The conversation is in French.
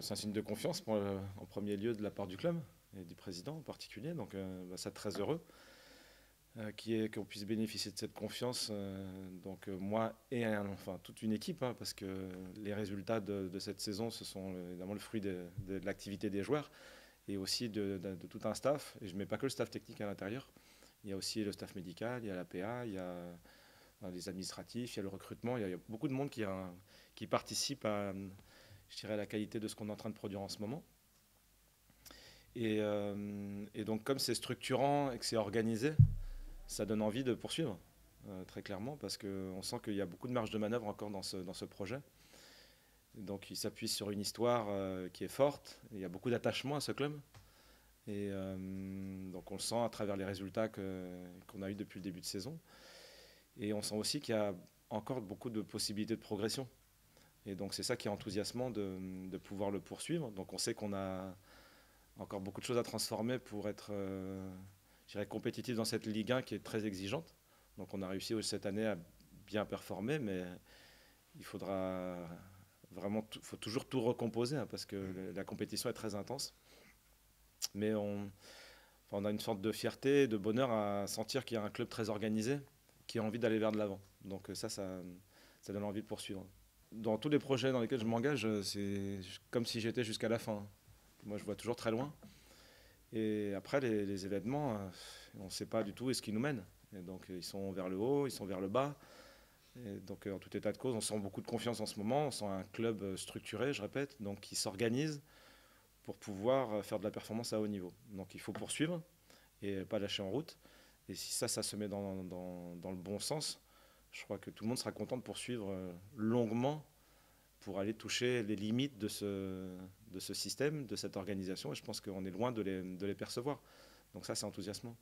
C'est un signe de confiance en premier lieu de la part du club et du président en particulier. Donc ça, très heureux qu'on puisse bénéficier de cette confiance. Donc moi et enfin, toute une équipe, hein, parce que les résultats de cette saison, ce sont évidemment le fruit de l'activité des joueurs et aussi de tout un staff. Et je ne mets pas que le staff technique à l'intérieur. Il y a aussi le staff médical, il y a la PA, il y a les administratifs, il y a le recrutement. Il y a beaucoup de monde qui participe à, je dirais, à la qualité de ce qu'on est en train de produire en ce moment. Et donc, comme c'est structurant et que c'est organisé, ça donne envie de poursuivre, très clairement, parce qu'on sent qu'il y a beaucoup de marge de manœuvre encore dans ce projet. Donc, il s'appuie sur une histoire qui est forte. Il y a beaucoup d'attachement à ce club. Et donc, on le sent à travers les résultats qu'on a eu depuis le début de saison. Et on sent aussi qu'il y a encore beaucoup de possibilités de progression. Et donc, c'est ça qui est enthousiasmant de pouvoir le poursuivre. Donc, on sait qu'on a encore beaucoup de choses à transformer pour être, je dirais, compétitif dans cette Ligue 1 qui est très exigeante. Donc on a réussi cette année à bien performer, mais il faudra vraiment, faut toujours tout recomposer, hein, parce que la compétition est très intense. Mais on a une sorte de fierté, de bonheur à sentir qu'il y a un club très organisé qui a envie d'aller vers de l'avant. Donc ça donne envie de poursuivre. Dans tous les projets dans lesquels je m'engage, c'est comme si j'étais jusqu'à la fin. Moi, je vois toujours très loin. Et après, les événements, on ne sait pas du où est-ce qu'ils nous mènent. Et donc, ils sont vers le haut, ils sont vers le bas. Et donc, en tout état de cause, on sent beaucoup de confiance en ce moment. On sent un club structuré, je répète, donc qui s'organise pour pouvoir faire de la performance à haut niveau. Donc, il faut poursuivre et pas lâcher en route. Et si ça se met dans le bon sens, je crois que tout le monde sera content de poursuivre longuement pour aller toucher les limites de ce système, de cette organisation. Et je pense qu'on est loin de les percevoir. Donc ça, c'est enthousiasmant.